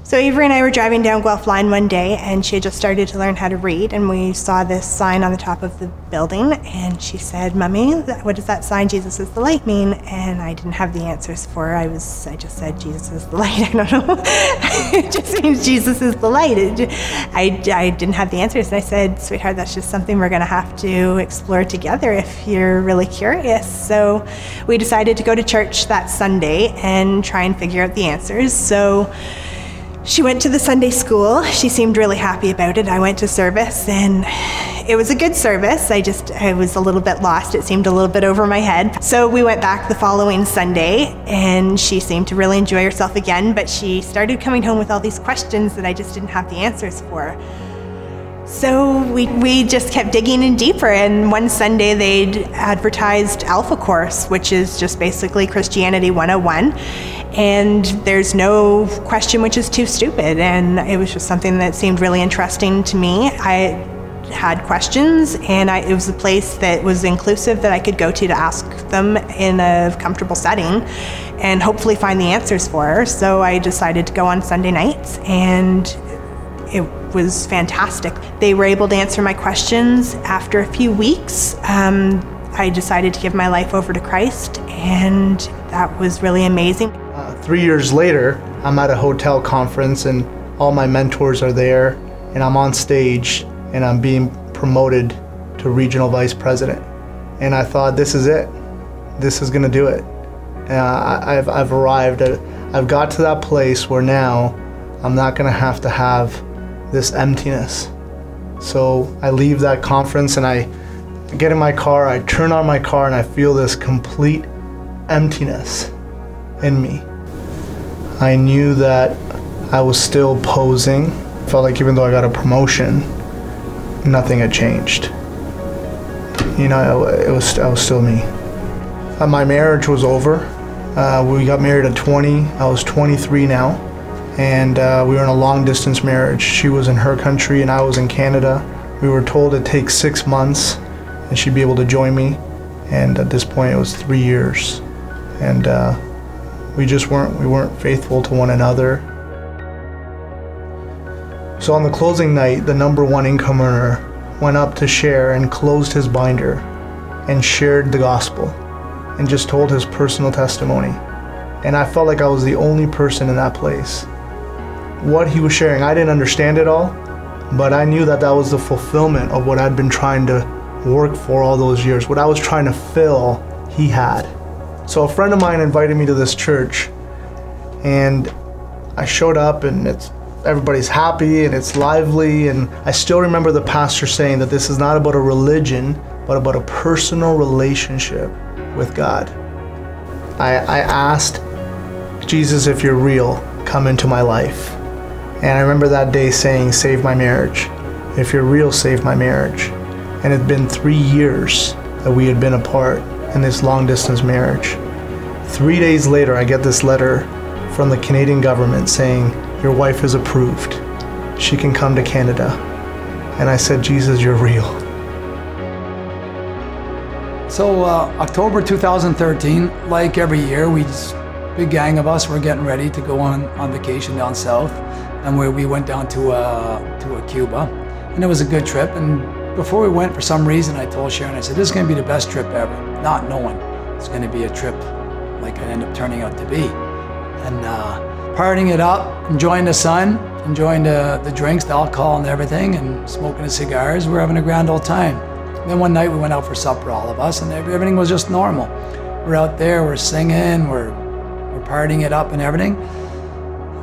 So Avery and I were driving down Guelph Line one day, and she had just started to learn how to read, and we saw this sign on the top of the building, and she said, "Mummy, what does that sign, Jesus is the light, mean?" And I didn't have the answers for her. I just said, "Jesus is the light." I don't know. It just means Jesus is the light. I didn't have the answers, and I said, "Sweetheart, that's just something we're going to have to explore together if you're really curious." So we decided to go to church that Sunday and try and figure out the answers. So she went to the Sunday school. She seemed really happy about it. I went to service, and it was a good service. I was a little bit lost. It seemed a little bit over my head. So we went back the following Sunday, and she seemed to really enjoy herself again, but she started coming home with all these questions that I just didn't have the answers for. So we just kept digging in deeper, and one Sunday they'd advertised Alpha Course, which is just basically Christianity 101. And there's no question which is too stupid, and it was just something that seemed really interesting to me. I had questions, and it was a place that was inclusive that I could go to ask them in a comfortable setting and hopefully find the answers for her. So I decided to go on Sunday nights, and it was fantastic. They were able to answer my questions. After a few weeks, I decided to give my life over to Christ, and that was really amazing. 3 years later, I'm at a hotel conference, and all my mentors are there, and I'm on stage, and I'm being promoted to regional vice president. And I thought, this is it. This is gonna do it. I've arrived. I've got to that place where now I'm not gonna have to have this emptiness. So I leave that conference, and I get in my car, I turn on my car, and I feel this complete emptiness in me. I knew that I was still posing. Felt like even though I got a promotion, nothing had changed. You know, I was still me. My marriage was over. We got married at 20. I was 23 now, and we were in a long distance marriage. She was in her country and I was in Canada. We were told it takes 6 months and she'd be able to join me, and at this point it was 3 years, and we weren't faithful to one another. So on the closing night, the #1 income earner went up to share and closed his binder and shared the gospel and just told his personal testimony. And I felt like I was the only person in that place. What he was sharing, I didn't understand it all, but I knew that that was the fulfillment of what I'd been trying to work for all those years. What I was trying to fill, he had. So a friend of mine invited me to this church, and I showed up, and everybody's happy and it's lively, and I still remember the pastor saying that this is not about a religion, but about a personal relationship with God. I asked Jesus, if you're real, come into my life. And I remember that day saying, save my marriage. If you're real, save my marriage. And it had been 3 years that we had been apart in this long distance marriage. 3 days later, I get this letter from the Canadian government saying, your wife is approved. She can come to Canada. And I said, Jesus, you're real. So October 2013, like every year, big gang of us were getting ready to go on vacation down south, and we went down to Cuba, and it was a good trip. And before we went, for some reason, I told Sharon, I said, this is going to be the best trip ever, not knowing it's going to be a trip like it ended up turning out to be. And partying it up, enjoying the sun, enjoying the drinks, the alcohol and everything, and smoking the cigars. We're having a grand old time. And then one night we went out for supper, all of us, and everything was just normal. We're out there, we're singing, we're partying it up and everything.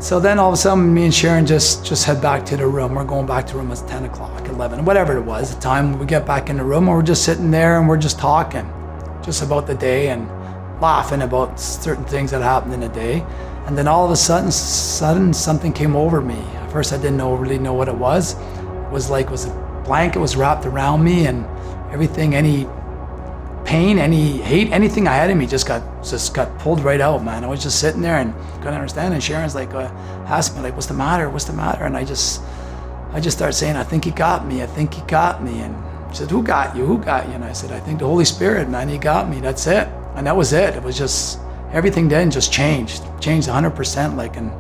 So then all of a sudden, me and Sharon just head back to the room. We're going back to the room. It's 10 o'clock, 11, whatever it was, the time we get back in the room, and we're just sitting there and we're just talking just about the day and laughing about certain things that happened in the day. And then all of a sudden something came over me. At first I didn't really know what it was. It was a blanket was wrapped around me, and everything, any pain, any hate, anything I had in me just got pulled right out, man. I was just sitting there and couldn't understand. And Sharon's like, asked me, like, what's the matter? What's the matter? And I just started saying, I think he got me. I think he got me. And she said, who got you? Who got you? And I said, I think the Holy Spirit, man, he got me. That's it. And that was it. It was just, everything then just changed 100%, like, and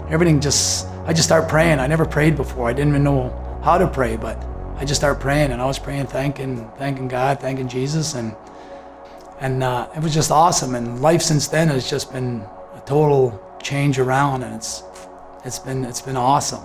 everything just I just started praying. I never prayed before. I didn't even know how to pray, but I just started praying, and I was praying, thanking God, thanking Jesus, and it was just awesome. And life since then has just been a total change around, and it's been awesome.